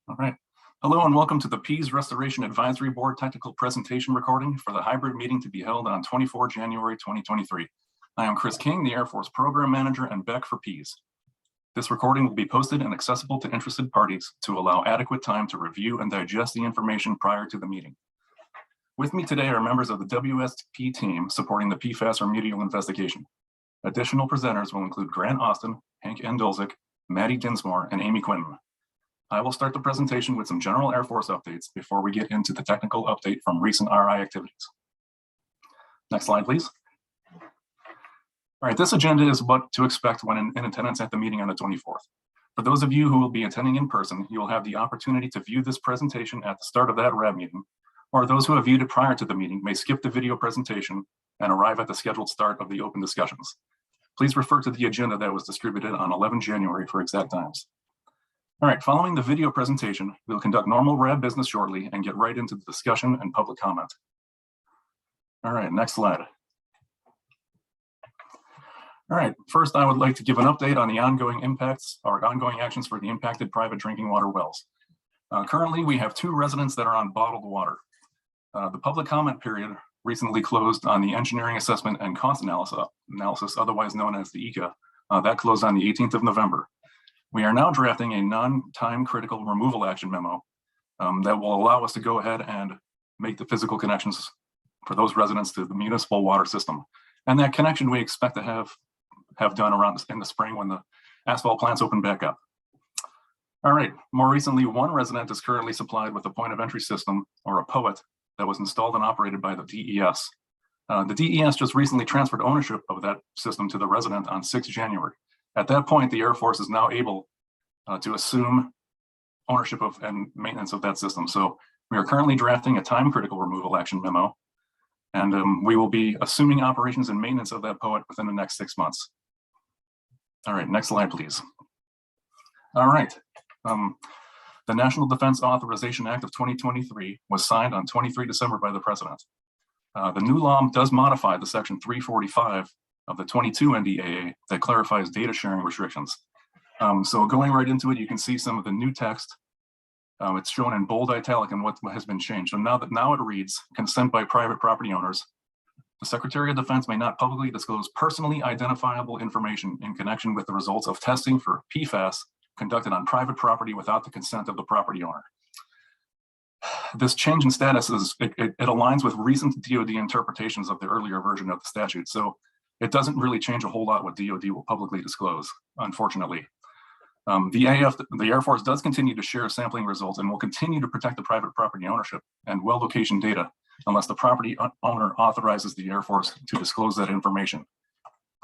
All right. Hello and welcome to the Pease Restoration Advisory Board technical presentation recording for the hybrid meeting to be held on 24 January 2023. I am Chris King, the Air Force Program Manager and Beck for Pease. This recording will be posted and accessible to interested parties to allow adequate time to review and digest the information prior to the meeting. With me today are members of the WSP team supporting the PFAS remedial investigation. Additional presenters will include Grant Austin, Hank Endolzik, Maddie Dinsmore, and Amy Quinton. I will start the presentation with some general Air Force updates before we get into the technical update from recent RI activities. Next slide, please. All right, this agenda is what to expect when in attendance at the meeting on the 24th. For those of you who will be attending in person, you will have the opportunity to view this presentation at the start of that RAB meeting, or those who have viewed it prior to the meeting may skip the video presentation and arrive at the scheduled start of the open discussions. Please refer to the agenda that was distributed on 11 January for exact times. All right, following the video presentation, we'll conduct normal RAB business shortly and get right into the discussion and public comment. All right, next slide. All right, first I would like to give an update on the ongoing impacts or ongoing actions for the impacted private drinking water wells. Currently, we have 2 residents that are on bottled water. The public comment period recently closed on the engineering assessment and cost analysis, otherwise known as the ECA. That closed on the 18th of November. We are now drafting a non-time critical removal action memo that will allow us to go ahead and make the physical connections for those residents to the municipal water system. And that connection we expect to have done around in the spring when the asphalt plants open back up. All right, more recently, 1 resident is currently supplied with a point of entry system, or a POET, that was installed and operated by the DES. The DES just recently transferred ownership of that system to the resident on 6 January. At that point, the Air Force is now able to assume ownership of and maintenance of that system. So we are currently drafting a time critical removal action memo, and we will be assuming operations and maintenance of that POET within the next 6 months. All right, next slide, please. All right. The National Defense Authorization Act of 2023 was signed on 23 December by the President. The new law does modify the section 345 of the 22 NDAA that clarifies data sharing restrictions. So going right into it, you can see some of the new text. It's shown in bold italic and what has been changed. So now it reads, consent by private property owners. The Secretary of Defense may not publicly disclose personally identifiable information in connection with the results of testing for PFAS conducted on private property without the consent of the property owner. This change in status it aligns with recent DoD interpretations of the earlier version of the statute. So it doesn't really change a whole lot what DoD will publicly disclose, unfortunately. The Air Force does continue to share sampling results and will continue to protect the private property ownership and well location data unless the property owner authorizes the Air Force to disclose that information.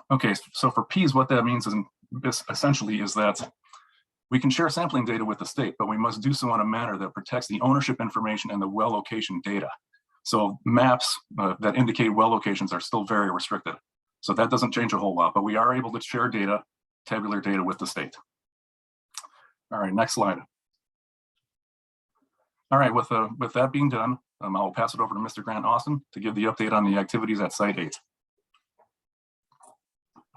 Okay, so for Pease, what that means is essentially is that we can share sampling data with the state, but we must do so in a manner that protects the ownership information and the well location data. So maps that indicate well locations are still very restricted. So that doesn't change a whole lot, but we are able to share data, tabular data with the state. All right, next slide. All right, with that being done, I'll pass it over to Mr. Grant Austin to give the update on the activities at Site 8.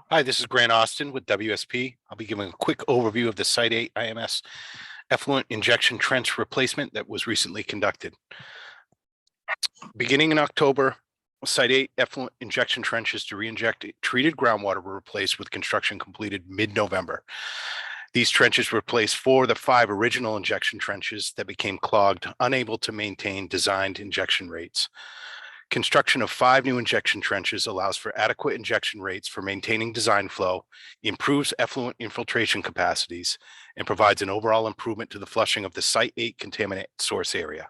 Hi, this is Grant Austin with WSP. I'll be giving a quick overview of the Site 8 IMS effluent injection trench replacement that was recently conducted. Beginning in October, Site 8 effluent injection trenches to re-inject treated groundwater were replaced with construction completed mid-November. These trenches replaced 4 of the 5 original injection trenches that became clogged, unable to maintain designed injection rates. Construction of 5 new injection trenches allows for adequate injection rates for maintaining design flow, improves effluent infiltration capacities, and provides an overall improvement to the flushing of the Site 8 contaminant source area.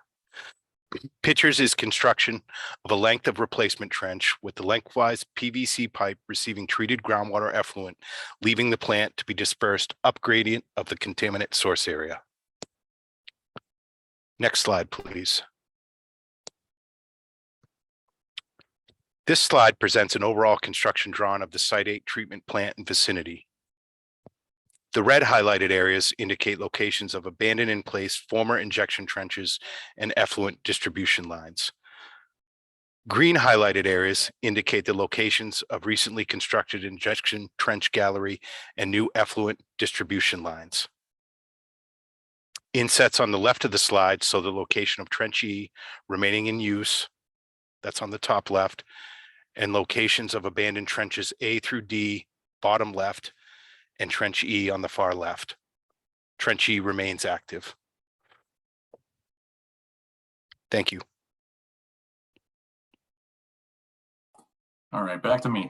Pictures is construction of a length of replacement trench with the lengthwise PVC pipe receiving treated groundwater effluent, leaving the plant to be dispersed up gradient of the contaminant source area. Next slide, please. This slide presents an overall construction drawing of the Site 8 treatment plant and vicinity. The red highlighted areas indicate locations of abandoned in place former injection trenches and effluent distribution lines. Green highlighted areas indicate the locations of recently constructed injection trench gallery and new effluent distribution lines. Insets on the left of the slide, so the location of Trench E remaining in use, that's on the top left, and locations of abandoned trenches A through D, bottom left, and Trench E on the far left. Trench E remains active. Thank you. All right, back to me.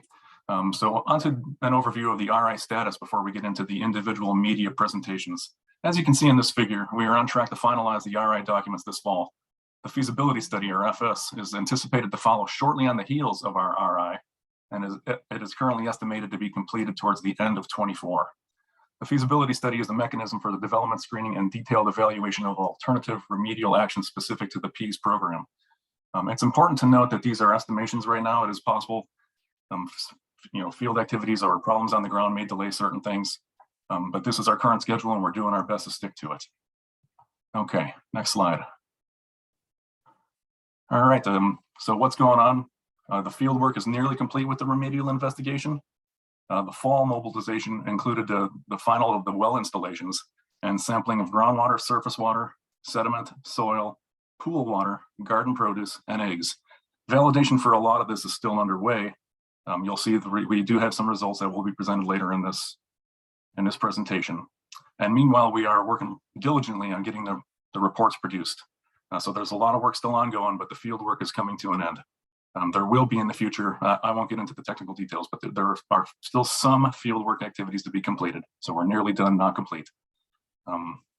So onto an overview of the RI status before we get into the individual media presentations. As you can see in this figure, we are on track to finalize the RI documents this fall. The feasibility study, or FS, is anticipated to follow shortly on the heels of our RI, and it is currently estimated to be completed towards the end of 24. The feasibility study is the mechanism for the development, screening, and detailed evaluation of alternative remedial actions specific to the PEAS program. It's important to note that these are estimations right now. It is possible field activities or problems on the ground may delay certain things, but this is our current schedule and we're doing our best to stick to it. Okay, next slide. All right, so what's going on? The field work is nearly complete with the remedial investigation. The fall mobilization included the final of the well installations and sampling of groundwater, surface water, sediment, soil, pool water, garden produce, and eggs. Validation for a lot of this is still underway. You'll see we do have some results that will be presented later in this presentation. And meanwhile, we are working diligently on getting the reports produced. So there's a lot of work still ongoing, but the field work is coming to an end. There will be in the future, I won't get into the technical details, but there are still some field work activities to be completed. So we're nearly done, not complete.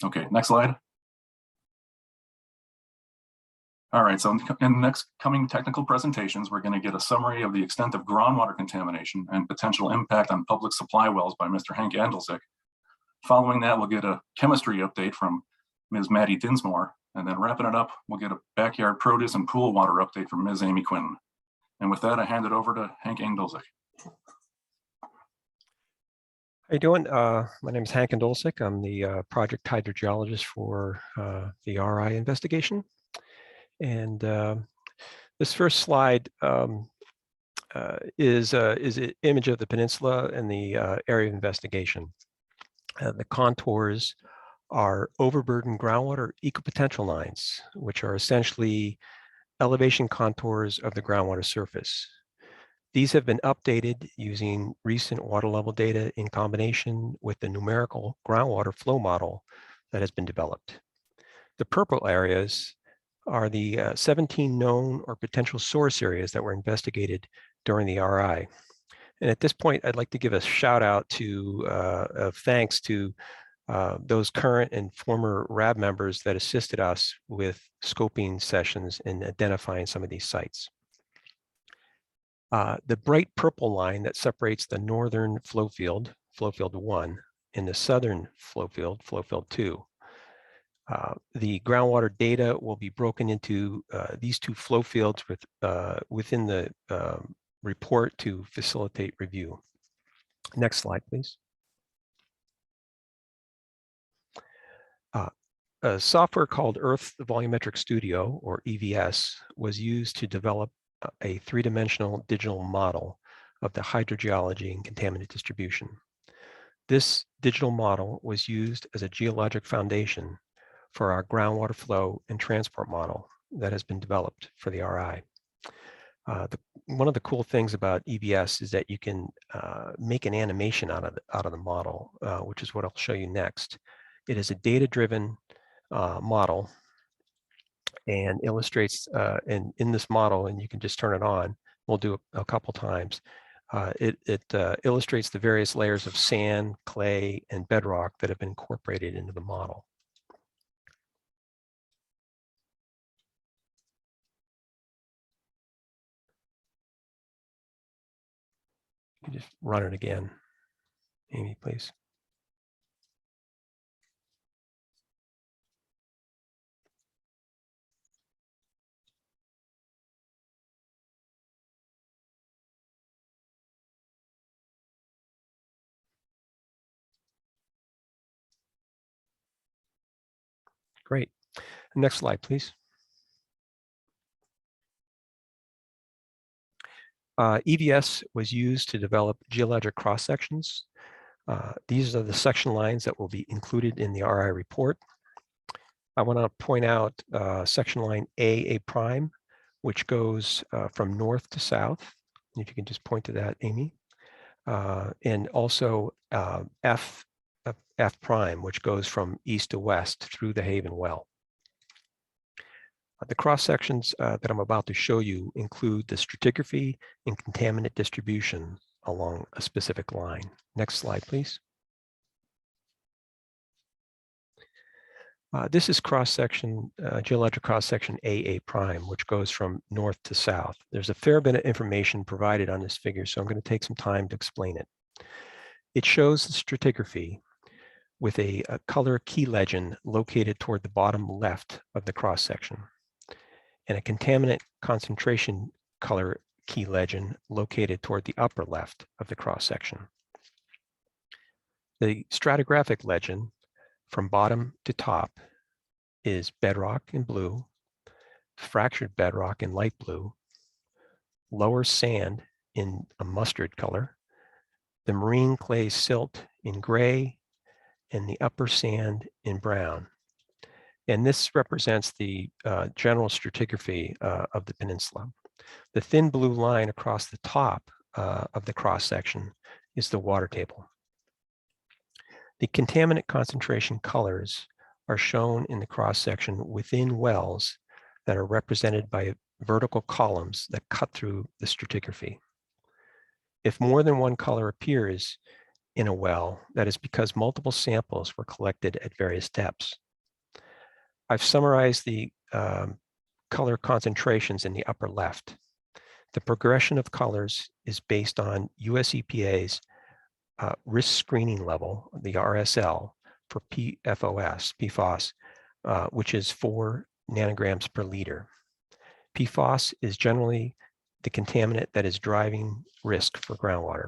Okay, next slide. All right, so in the next coming technical presentations, we're going to get a summary of the extent of groundwater contamination and potential impact on public supply wells by Mr. Hank Andelsick. Following that, we'll get a chemistry update from Ms. Maddie Dinsmore, and then wrapping it up, we'll get a backyard produce and pool water update from Ms. Amy Quinton. And with that, I hand it over to Hank Andelsick. How you doing? My name is Hank Andelsick. I'm the project hydrogeologist for the RI investigation. And this first slide is an image of the peninsula and the area of investigation. The contours are overburdened groundwater ecopotential lines, which are essentially elevation contours of the groundwater surface. These have been updated using recent water level data in combination with the numerical groundwater flow model that has been developed. The purple areas are the 17 known or potential source areas that were investigated during the RI. And at this point, I'd like to give a shout out to of thanks to those current and former RAB members that assisted us with scoping sessions and identifying some of these sites. The bright purple line that separates the northern flow field 1, and the southern flow field 2. The groundwater data will be broken into these two flow fields within the report to facilitate review. Next slide, please. A software called Earth Volumetric Studio, or EVS, was used to develop a three-dimensional digital model of the hydrogeology and contaminant distribution. This digital model was used as a geologic foundation for our groundwater flow and transport model that has been developed for the RI. One of the cool things about EVS is that you can make an animation out of the model, which is what I'll show you next. It is a data-driven model and illustrates, and in this model, and you can just turn it on, we'll do it a couple times, it illustrates the various layers of sand, clay, and bedrock that have been incorporated into the model. You can just run it again, Amy, please. Great. Next slide, please. EVS was used to develop geologic cross sections. These are the section lines that will be included in the RI report. I want to point out section line A prime, which goes from north to south. If you can just point to that, Amy. And also F prime, which goes from east to west through the Haven well. The cross sections that I'm about to show you include the stratigraphy and contaminant distribution along a specific line. Next slide, please. This is cross-section, geologic cross-section AA prime, which goes from north to south. There's a fair bit of information provided on this figure, so I'm going to take some time to explain it. It shows the stratigraphy with a color key legend located toward the bottom left of the cross-section, and a contaminant concentration color key legend located toward the upper left of the cross-section. The stratigraphic legend from bottom to top is bedrock in blue, fractured bedrock in light blue, lower sand in a mustard color, the marine clay silt in gray, and the upper sand in brown. And this represents the general stratigraphy of the peninsula. The thin blue line across the top of the cross-section is the water table. The contaminant concentration colors are shown in the cross-section within wells that are represented by vertical columns that cut through the stratigraphy. If more than one color appears in a well, that is because multiple samples were collected at various depths. I've summarized the color concentrations in the upper left. The progression of colors is based on US EPA's risk screening level, the RSL, for PFOS, which is 4 nanograms per liter. PFOS is generally the contaminant that is driving risk for groundwater.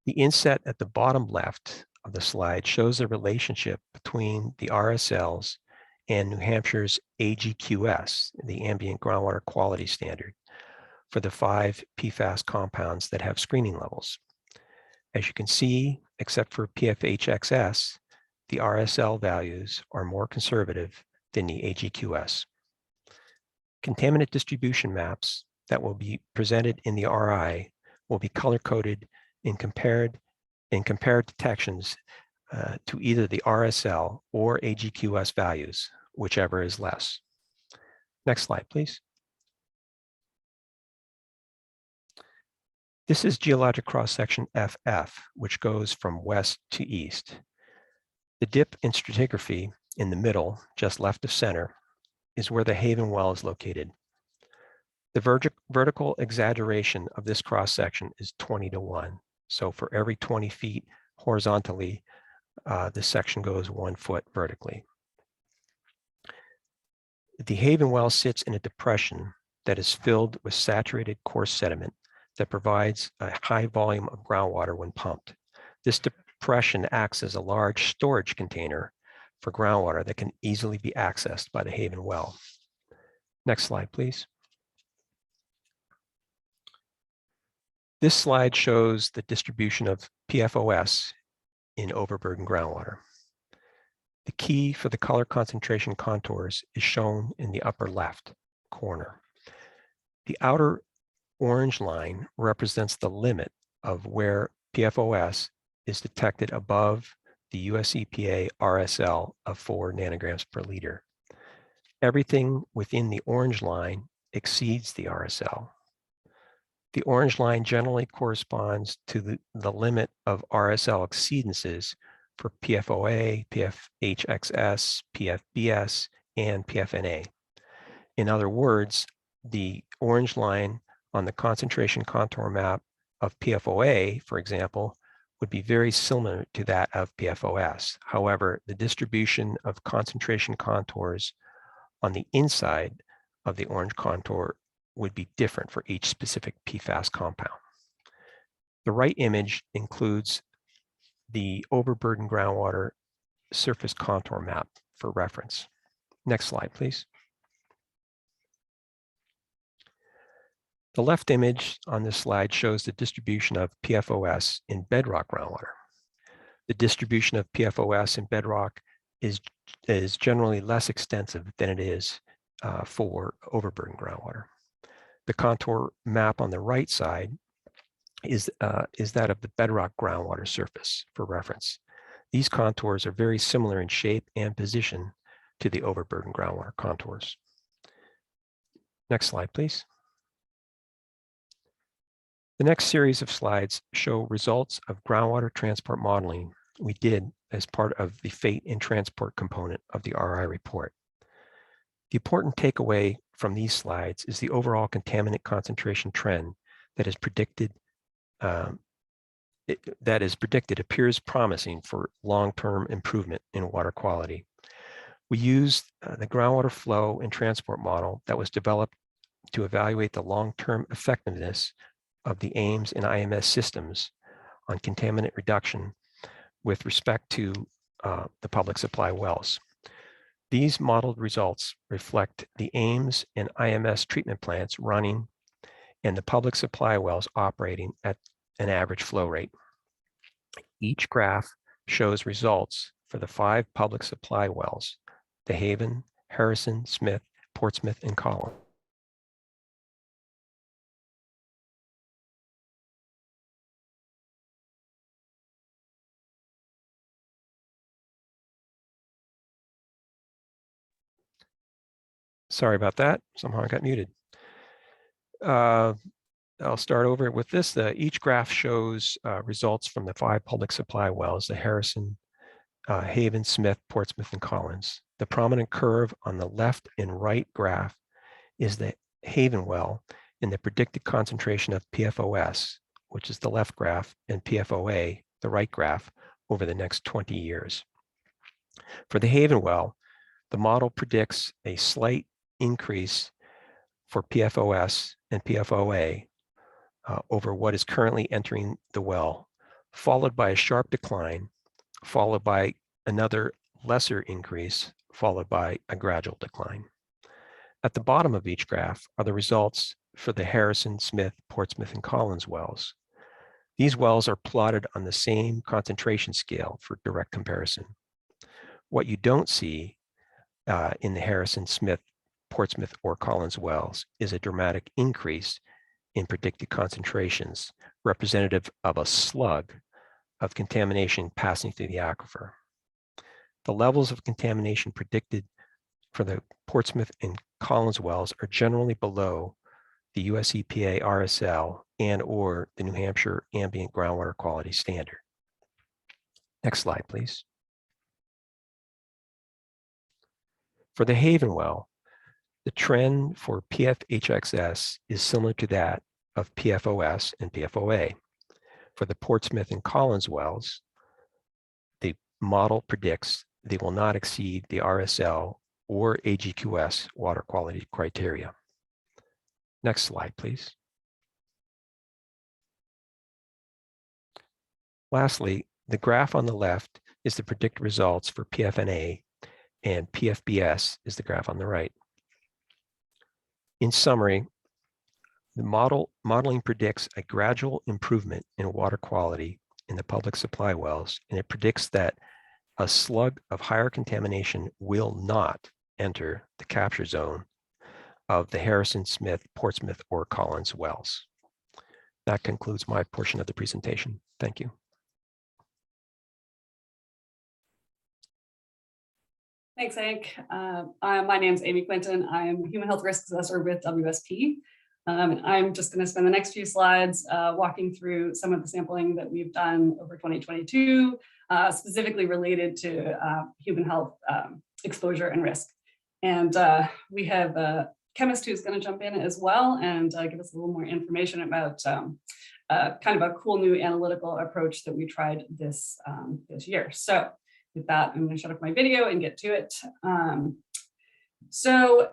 The inset at the bottom left of the slide shows the relationship between the RSLs and New Hampshire's AGQS, the Ambient Groundwater Quality Standard, for the 5 PFAS compounds that have screening levels. As you can see, except for PFHXS, the RSL values are more conservative than the AGQS. Contaminant distribution maps that will be presented in the RI will be color-coded in compared detections to either the RSL or AGQS values, whichever is less. Next slide, please. This is geologic cross-section FF, which goes from west to east. The dip in stratigraphy in the middle, just left of center, is where the Haven well is located. The vertical exaggeration of this cross-section is 20:1. So for every 20 feet horizontally, this section goes 1 foot vertically. The Haven well sits in a depression that is filled with saturated coarse sediment that provides a high volume of groundwater when pumped. This depression acts as a large storage container for groundwater that can easily be accessed by the Haven well. Next slide, please. This slide shows the distribution of PFOS in overburden groundwater. The key for the color concentration contours is shown in the upper left corner. The outer orange line represents the limit of where PFOS is detected above the US EPA RSL of 4 nanograms per liter. Everything within the orange line exceeds the RSL. The orange line generally corresponds to the limit of RSL exceedances for PFOA, PFHXS, PFBS, and PFNA. In other words, the orange line on the concentration contour map of PFOA, for example, would be very similar to that of PFOS. However, the distribution of concentration contours on the inside of the orange contour would be different for each specific PFAS compound. The right image includes the overburden groundwater surface contour map for reference. Next slide, please. The left image on this slide shows the distribution of PFOS in bedrock groundwater. The distribution of PFOS in bedrock is generally less extensive than it is for overburden groundwater. The contour map on the right side is that of the bedrock groundwater surface for reference. These contours are very similar in shape and position to the overburden groundwater contours. Next slide, please. The next series of slides show results of groundwater transport modeling we did as part of the FATE and transport component of the RI report. The important takeaway from these slides is the overall contaminant concentration trend that is predicted appears promising for long-term improvement in water quality. We used the groundwater flow and transport model that was developed to evaluate the long-term effectiveness of the AIMS and IMS systems on contaminant reduction with respect to the public supply wells. These modeled results reflect the AIMS and IMS treatment plants running and the public supply wells operating at an average flow rate. Each graph shows results for the 5 public supply wells: the Haven, Harrison, Smith, Portsmouth, and Collins. Sorry about that. Somehow I got muted. I'll start over with this. Each graph shows results from the 5 public supply wells: the Harrison, Haven, Smith, Portsmouth, and Collins. The prominent curve on the left and right graph is the Haven well and the predicted concentration of PFOS, which is the left graph, and PFOA, the right graph, over the next 20 years. For the Haven well, the model predicts a slight increase for PFOS and PFOA over what is currently entering the well, followed by a sharp decline, followed by another lesser increase, followed by a gradual decline. At the bottom of each graph are the results for the Harrison, Smith, Portsmouth, and Collins wells. These wells are plotted on the same concentration scale for direct comparison. What you don't see in the Harrison, Smith, Portsmouth, or Collins wells is a dramatic increase in predicted concentrations, representative of a slug of contamination passing through the aquifer. The levels of contamination predicted for the Portsmouth and Collins wells are generally below the US EPA RSL and/or the New Hampshire Ambient Groundwater Quality Standard. Next slide, please. For the Haven well, the trend for PFHXS is similar to that of PFOS and PFOA. For the Portsmouth and Collins wells, the model predicts they will not exceed the RSL or AGQS water quality criteria. Next slide, please. Lastly, the graph on the left is the predicted results for PFNA, and PFBS is the graph on the right. In summary, the modeling predicts a gradual improvement in water quality in the public supply wells, and it predicts that a slug of higher contamination will not enter the capture zone of the Harrison, Smith, Portsmouth, or Collins wells. That concludes my portion of the presentation. Thank you. Thanks, Hank. My name is Amy Quinton. I'm a Human Health Risk Assessor with WSP. I'm just going to spend the next few slides walking through some of the sampling that we've done over 2022, specifically related to human health exposure and risk. And we have a chemist who's going to jump in as well and give us a little more information about kind of a cool new analytical approach that we tried this year. So with that, I'm going to shut off my video and get to it. So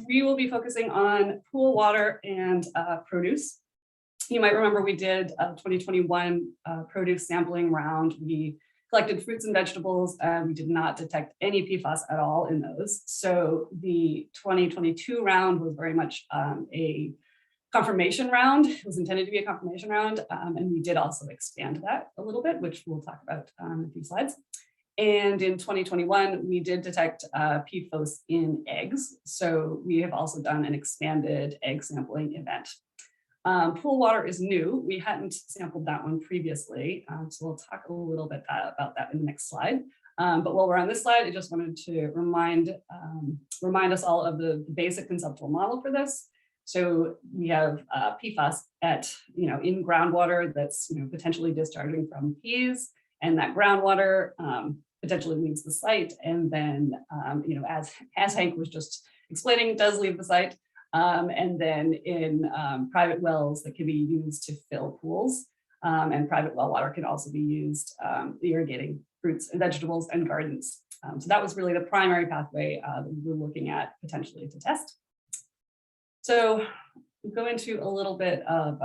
we will be focusing on pool water and produce. You might remember we did a 2021 produce sampling round. We collected fruits and vegetables, and we did not detect any PFAS at all in those. So the 2022 round was very much a confirmation round. It was intended to be a confirmation round, and we did also expand that a little bit, which we'll talk about in a few slides. And in 2021, we did detect PFOS in eggs. So we have also done an expanded egg sampling event. Pool water is new. We hadn't sampled that one previously. So we'll talk a little bit about that in the next slide. But while we're on this slide, I just wanted to remind us all of the basic conceptual model for this. So we have PFAS at, in groundwater that's, potentially discharging from peas, and that groundwater potentially leaves the site. And then, as Hank was just explaining, it does leave the site. And then in private wells that can be used to fill pools, and private well water can also be used irrigating fruits and vegetables and gardens. So that was really the primary pathway that we were looking at potentially to test. So we'll go into a little bit of,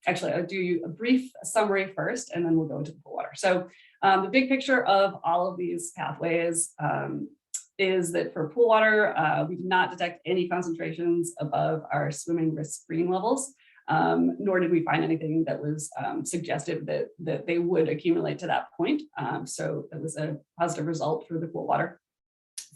actually I'll do a brief summary first, and then we'll go into the pool water. So the big picture of all of these pathways is that for pool water, we did not detect any concentrations above our swimming risk screening levels, nor did we find anything that was suggestive that they would accumulate to that point. So that was a positive result for the pool water.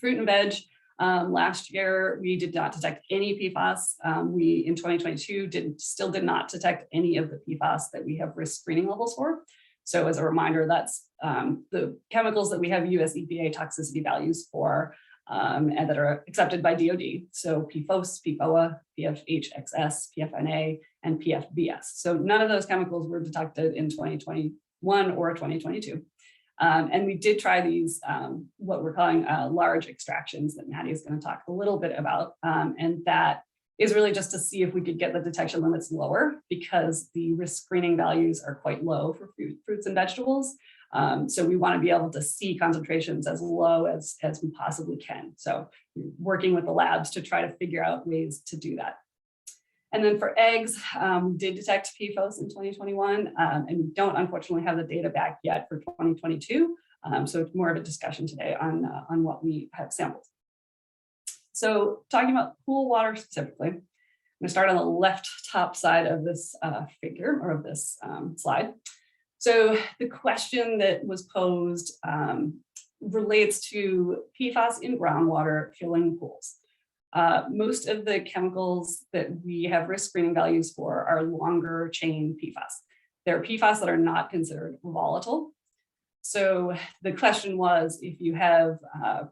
Fruit and veg, last year, we did not detect any PFAS. We, in 2022, still did not detect any of the PFAS that we have risk screening levels for. So as a reminder, that's the chemicals that we have US EPA toxicity values for, and that are accepted by DoD. So PFOS, PFOA, PFHXS, PFNA, and PFBS. So none of those chemicals were detected in 2021 or 2022. And we did try these, what we're calling large extractions that Maddie is going to talk a little bit about. And that is really just to see if we could get the detection limits lower, because the risk screening values are quite low for fruits and vegetables. So we want to be able to see concentrations as low as we possibly can. So working with the labs to try to figure out ways to do that. And then for eggs, we did detect PFOS in 2021, and we don't unfortunately have the data back yet for 2022. So it's more of a discussion today on what we have sampled. So talking about pool water specifically, I'm going to start on the left top side of this figure, or of this slide. So the question that was posed relates to PFAS in groundwater filling pools. Most of the chemicals that we have risk screening values for are longer chain PFAS. There are PFAS that are not considered volatile. So the question was, if you have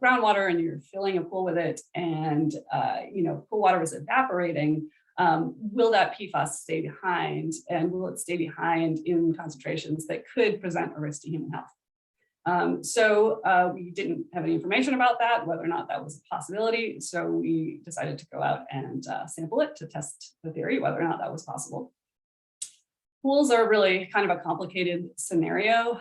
groundwater and you're filling a pool with it, and pool water was evaporating, will that PFAS stay behind, and will it stay behind in concentrations that could present a risk to human health? So we didn't have any information about that, whether or not that was a possibility. So we decided to go out and sample it to test the theory, whether or not that was possible. Pools are really kind of a complicated scenario.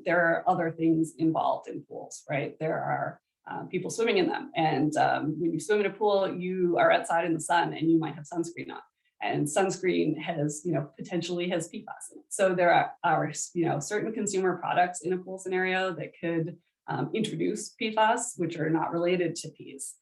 There are other things involved in pools, right? There are people swimming in them. And when you swim in a pool, you are outside in the sun and you might have sunscreen on. And sunscreen has, potentially has PFAS in it. So there are certain consumer products in a pool scenario that could introduce PFAS, which are not related to peas.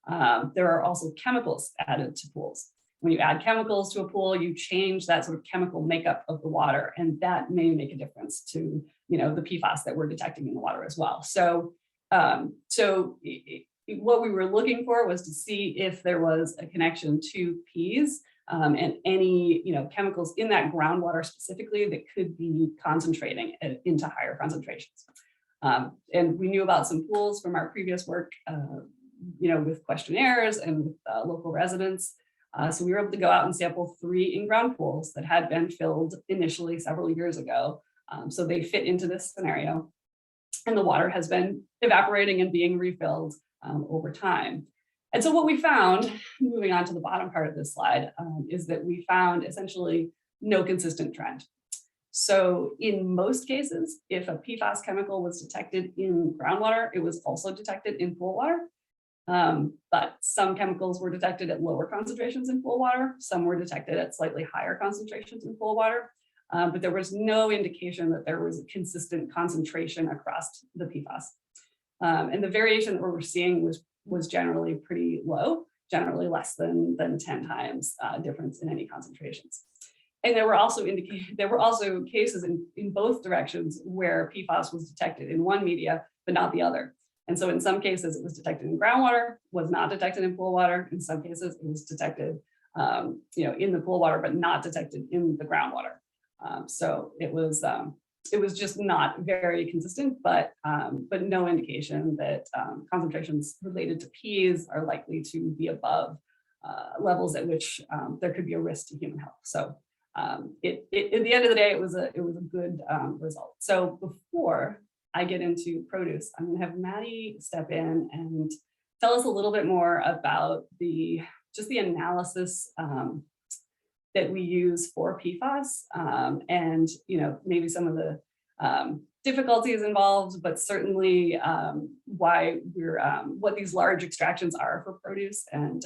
There are also chemicals added to pools. When you add chemicals to a pool, you change that sort of chemical makeup of the water, and that may make a difference to, the PFAS that we're detecting in the water as well. So, what we were looking for was to see if there was a connection to peas and any, chemicals in that groundwater specifically that could be concentrating into higher concentrations. And we knew about some pools from our previous work, with questionnaires and with local residents. So we were able to go out and sample 3 in-ground pools that had been filled initially several years ago. So they fit into this scenario. And the water has been evaporating and being refilled over time. And so what we found, moving on to the bottom part of this slide, is that we found essentially no consistent trend. So in most cases, if a PFAS chemical was detected in groundwater, it was also detected in pool water. But some chemicals were detected at lower concentrations in pool water. Some were detected at slightly higher concentrations in pool water. But there was no indication that there was a consistent concentration across the PFAS. And the variation that we were seeing was generally pretty low, generally less than 10 times difference in any concentrations. And there were also cases in both directions where PFAS was detected in one media, but but not the other. And so in some cases, it was detected in groundwater, was not detected in pool water. In some cases, it was detected in the pool water, but not detected in the groundwater. So it was just not very consistent, but no indication that concentrations related to Ps are likely to be above levels at which there could be a risk to human health. So at the end of the day, it was a good result. So before I get into produce, I'm going to have Maddie step in and tell us a little bit more about the analysis that we use for PFAS, and maybe some of the difficulties involved, but certainly why what these large extractions are for produce, and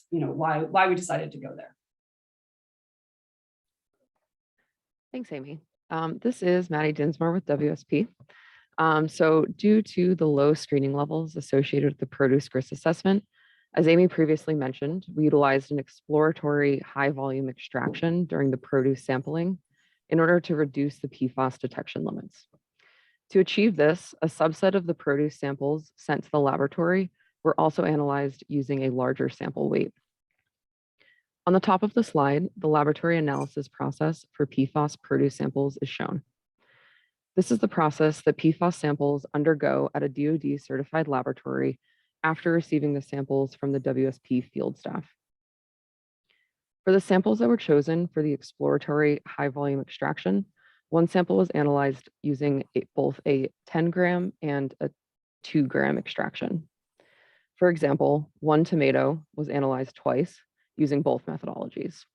why we decided to go there. Thanks, Amy. This is Maddie Dinsmore with WSP. So due to the low screening levels associated with the produce risk assessment, as Amy previously mentioned, we utilized an exploratory high volume extraction during the produce sampling in order to reduce the PFAS detection limits. To achieve this, a subset of the produce samples sent to the laboratory were also analyzed using a larger sample weight. On the top of the slide, the laboratory analysis process for PFAS produce samples is shown. This is the process that PFAS samples undergo at a DoD certified laboratory after receiving the samples from the WSP field staff. For the samples that were chosen for the exploratory high volume extraction, one sample was analyzed using both a 10 gram and a 2 gram extraction. For example, one tomato was analyzed twice using both methodologies.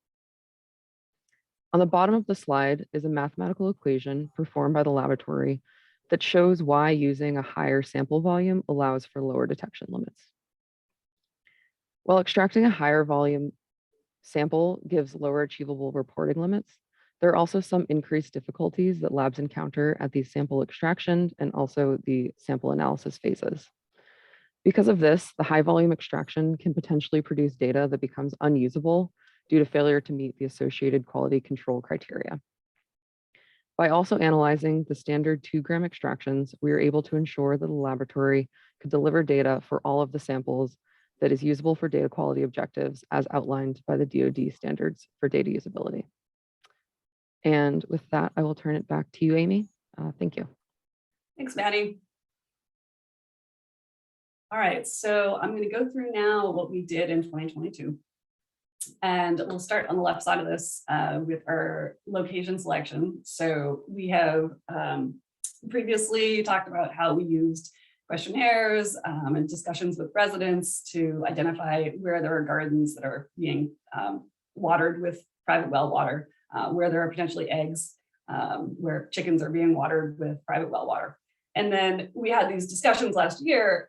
On the bottom of the slide is a mathematical equation performed by the laboratory that shows why using a higher sample volume allows for lower detection limits. While extracting a higher volume sample gives lower achievable reporting limits, there are also some increased difficulties that labs encounter at the sample extraction and also the sample analysis phases. Because of this, the high volume extraction can potentially produce data that becomes unusable due to failure to meet the associated quality control criteria. By also analyzing the standard 2 gram extractions, we were able to ensure that the laboratory could deliver data for all of the samples that is usable for data quality objectives as outlined by the DoD standards for data usability. And with that, I will turn it back to you, Amy. Thank you. Thanks, Maddie. All right, so I'm going to go through now what we did in 2022. And we'll start on the left side of this with our location selection. So we have previously talked about how we used questionnaires and discussions with residents to identify where there are gardens that are being watered with private well water, where there are potentially eggs, where chickens are being watered with private well water. And then we had these discussions last year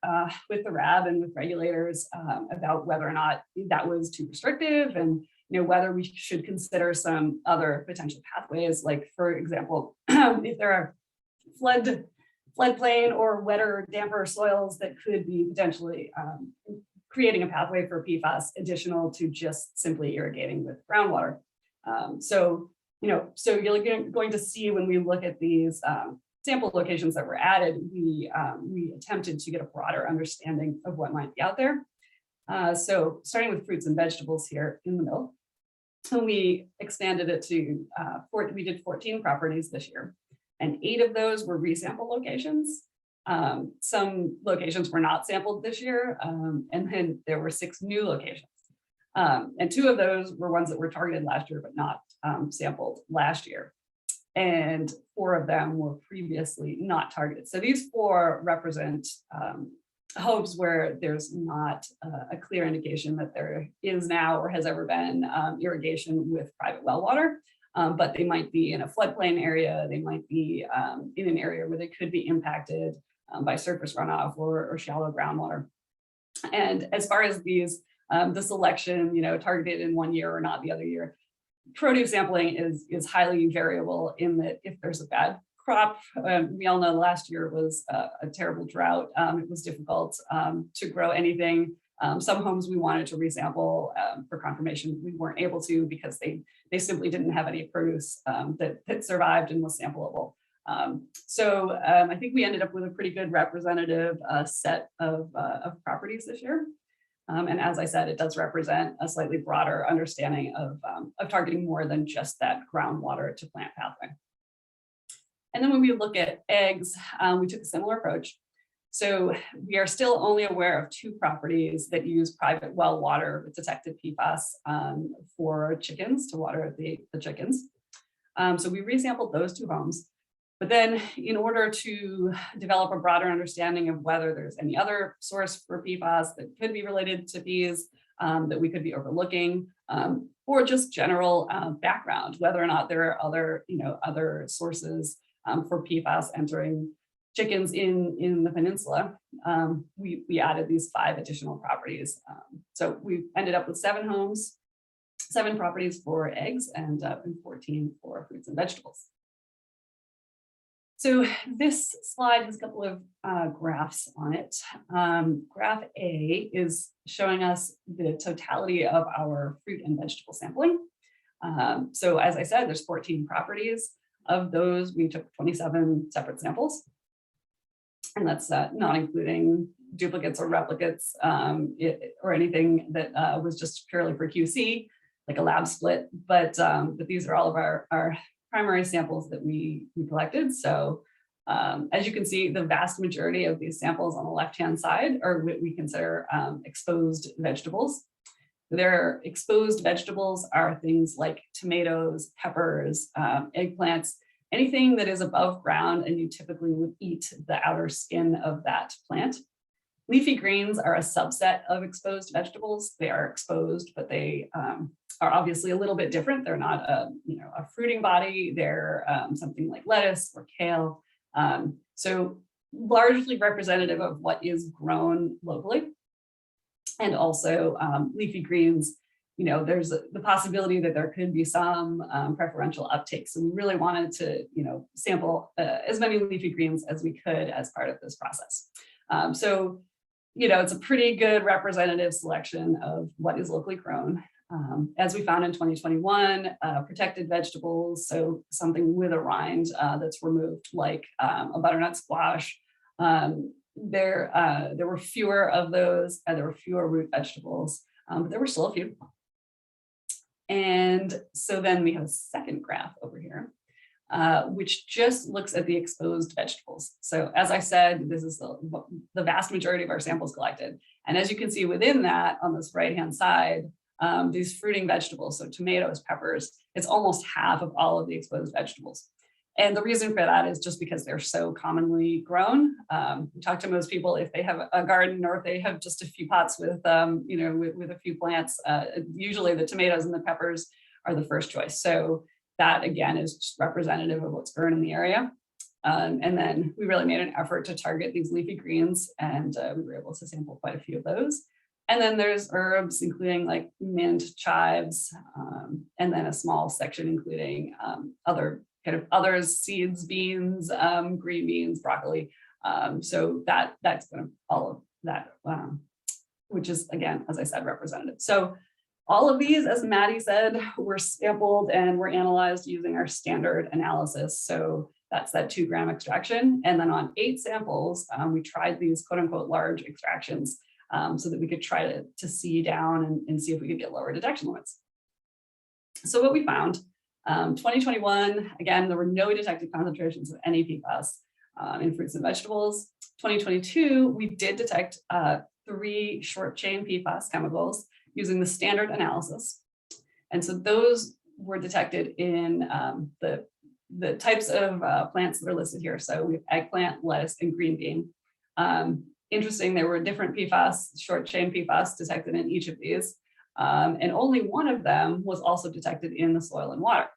with the RAB and with regulators about whether or not that was too restrictive, and whether we should consider some other potential pathways, like, for example, if there are floodplain or wetter, damper soils that could be potentially creating a pathway for PFAS additional to just simply irrigating with groundwater. So you're going to see when we look at these sample locations that were added, we attempted to get a broader understanding of what might be out there. So starting with fruits and vegetables here in the middle, and we expanded it to, we did 14 properties this year, and 8 of those were resample locations. Some locations were not sampled this year, and then there were 6 new locations. And 2 of those were ones that were targeted last year, but not sampled last year. And 4 of them were previously not targeted. So these 4 represent homes where there's not a clear indication that there is now or has ever been irrigation with private well water, but they might be in a floodplain area. They might be in an area where they could be impacted by surface runoff or shallow groundwater. And as far as these, the selection, targeted in one year or not the other year, produce sampling is highly variable in that if there's a bad crop, we all know last year was a terrible drought. It was difficult to grow anything. Some homes we wanted to resample for confirmation. We weren't able to because they simply didn't have any produce that survived and was sampleable. I think we ended up with a pretty good representative set of properties this year. And as I said, it does represent a slightly broader understanding of targeting more than just that groundwater to plant pathway. And then when we look at eggs, we took a similar approach. So we are still only aware of 2 properties that use private well water with detected PFAS for chickens, to water the chickens. So we resampled those 2 homes. But then in order to develop a broader understanding of whether there's any other source for PFAS that could be related to bees that we could be overlooking, or just general background, whether or not there are other sources for PFAS entering chickens in the peninsula, we added these 5 additional properties. So we ended up with 7 homes, 7 properties for eggs, and 14 for fruits and vegetables. So this slide has a couple of graphs on it. Graph A is showing us the totality of our fruit and vegetable sampling. So as I said, there's 14 properties. Of those, we took 27 separate samples. And that's not including duplicates or replicates or anything that was just purely for QC, like a lab split. But these are all of our primary samples that we collected. So as you can see, the vast majority of these samples on the left-hand side are what we consider exposed vegetables. Their exposed vegetables are things like tomatoes, peppers, eggplants, anything that is above ground and you typically would eat the outer skin of that plant. Leafy greens are a subset of exposed vegetables. They are exposed, but they are obviously a little bit different. They're not a fruiting body. They're something like lettuce or kale. So largely representative of what is grown locally. And also leafy greens, there's the possibility that there could be some preferential uptake. So we really wanted to, sample as many leafy greens as we could as part of this process. It's a pretty good representative selection of what is locally grown. As we found in 2021, protected vegetables, so something with a rind that's removed, like a butternut squash. There were fewer of those, and there were fewer root vegetables, but there were still a few. And so then we have a second graph over here, which just looks at the exposed vegetables. So as I said, this is the vast majority of our samples collected. And as you can see within that, on this right-hand side, these fruiting vegetables, so tomatoes, peppers, it's almost half of all of the exposed vegetables. And the reason for that is just because they're so commonly grown. We talk to most people if they have a garden or if they have just a few pots with, with a few plants. Usually the tomatoes and the peppers are the first choice. So that again is just representative of what's grown in the area. And then we really made an effort to target these leafy greens, and we were able to sample quite a few of those. And then there's herbs, including like mint, chives, and then a small section including others, seeds, beans, green beans, broccoli. So that's kind of all of that, which is, again, as I said, representative. So all of these, as Maddie said, were sampled and were analyzed using our standard analysis. So that's that 2 gram extraction. And then on 8 samples, we tried these quote unquote large extractions so that we could try to see down and see if we could get lower detection limits. So what we found, 2021, again, there were no detected concentrations of any PFAS in fruits and vegetables. 2022, we did detect 3 short chain PFAS chemicals using the standard analysis. And so those were detected in the types of plants that are listed here. So we have eggplant, lettuce, and green bean. Interesting, there were different PFAS, short chain PFAS detected in each of these. And only one of them was also detected in the soil and water.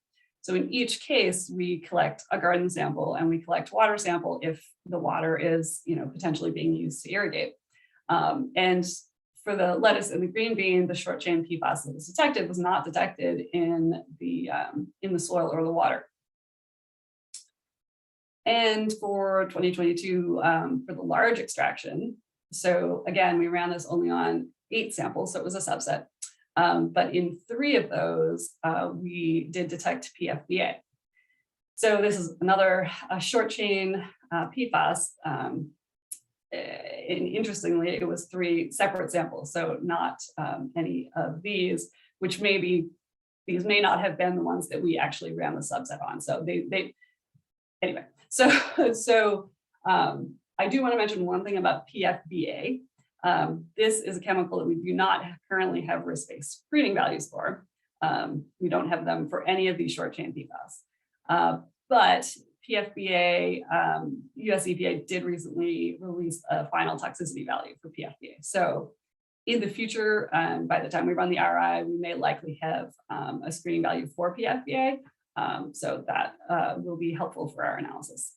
So in each case, we collect a garden sample and we collect water sample if the water is, potentially being used to irrigate. And for the lettuce and the green bean, the short chain PFAS that was detected was not detected in the soil or the water. And for 2022, for the large extraction, so again, we ran this only on 8 samples, so it was a subset. But in 3 of those, we did detect PFBA. So this is another short chain PFAS. And interestingly, it was 3 separate samples, so not any of these, which these may not have been the ones that we actually ran the subset on. So anyway, so I do want to mention one thing about PFBA. This is a chemical that we do not currently have risk-based screening values for. We don't have them for any of these short chain PFAS. But PFBA, US EPA did recently release a final toxicity value for PFBA. So in the future, by the time we run the RI, we may likely have a screening value for PFBA. So that will be helpful for our analysis.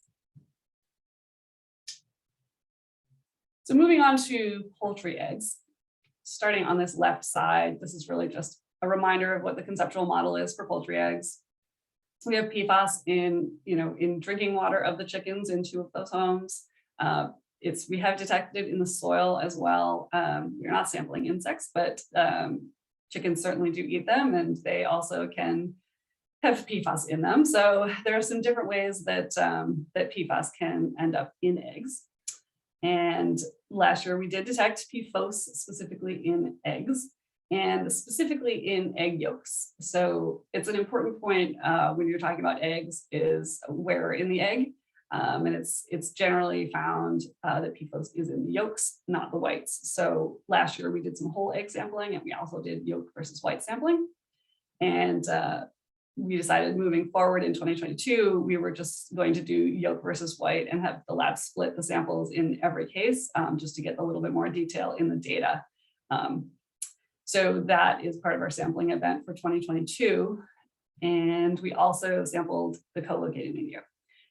So moving on to poultry eggs, starting on this left side, this is really just a reminder of what the conceptual model is for poultry eggs. We have PFAS in drinking water of the chickens in 2 of those homes. We have detected in the soil as well. We're not sampling insects, but chickens certainly do eat them, and they also can have PFAS in them. So there are some different ways that PFAS can end up in eggs. And last year we did detect PFOS specifically in eggs, and specifically in egg yolks. So it's an important point when you're talking about eggs is where in the egg. And it's generally found that PFOS is in the yolks, not the whites. So last year we did some whole egg sampling, and we also did yolk versus white sampling. And we decided moving forward in 2022, we were just going to do yolk versus white and have the lab split the samples in every case, just to get a little bit more detail in the data. So that is part of our sampling event for 2022. And we also sampled the co-located media.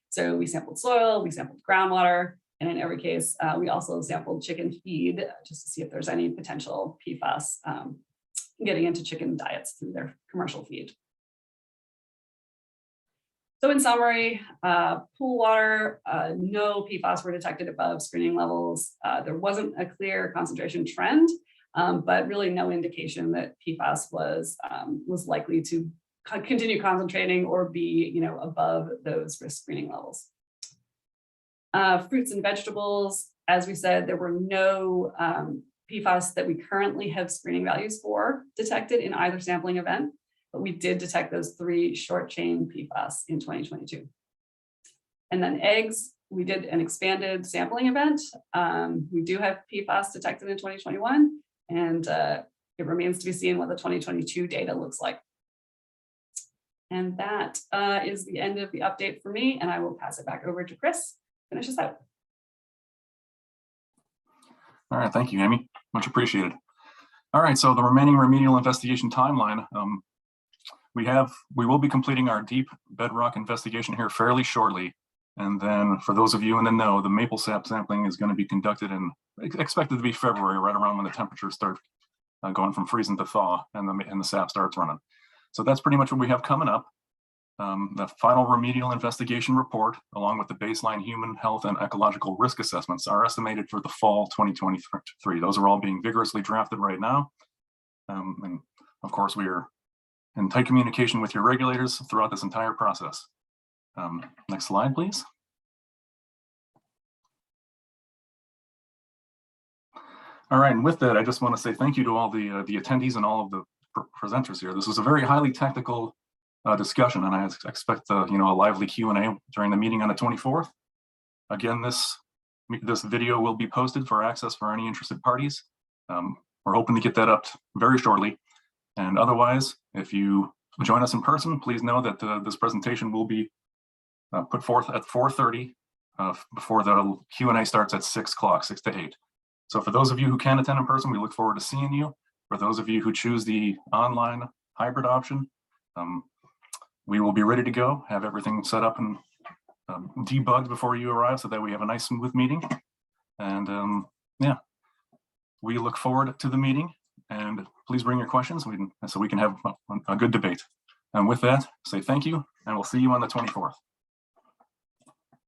So we sampled soil, we sampled groundwater, and in every case, we also sampled chicken feed just to see if there's any potential PFAS getting into chicken diets through their commercial feed. So in summary, pool water, no PFAS were detected above screening levels. There wasn't a clear concentration trend, but really no indication that PFAS was likely to continue concentrating or be above those risk screening levels. Fruits and vegetables, as we said, there were no PFAS that we currently have screening values for detected in either sampling event, but we did detect those 3 short chain PFAS in 2022. And then eggs, we did an expanded sampling event. We do have PFAS detected in 2021, and it remains to be seen what the 2022 data looks like. And that is the end of the update for me, and I will pass it back over to Chris to finish us out. All right, thank you, Amy. Much appreciated. All right, so the remaining remedial investigation timeline. We will be completing our deep bedrock investigation here fairly shortly. And then for those of you in the know, the maple sap sampling is going to be conducted in, expected to be February, right around when the temperatures start going from freezing to thaw and the sap starts running. So that's pretty much what we have coming up. The final remedial investigation report, along with the baseline human health and ecological risk assessments, are estimated for the fall 2023. Those are all being vigorously drafted right now. And of course, we are in tight communication with your regulators throughout this entire process. Next slide, please. All right, and with that, I just want to say thank you to all the attendees and all of the presenters here. This was a very highly technical discussion, and I expect a lively Q&A during the meeting on the 24th. Again, this video will be posted for access for any interested parties. We're hoping to get that up very shortly. And otherwise, if you join us in person, please know that this presentation will be put forth at 4:30 before the Q&A starts at 6 o'clock, 6 to 8. So for those of you who can attend in person, we look forward to seeing you. For those of you who choose the online hybrid option, we will be ready to go, have everything set up and debugged before you arrive so that we have a nice smooth meeting. And yeah, we look forward to the meeting, and please bring your questions so we can have a good debate. And with that, say thank you, and we'll see you on the 24th.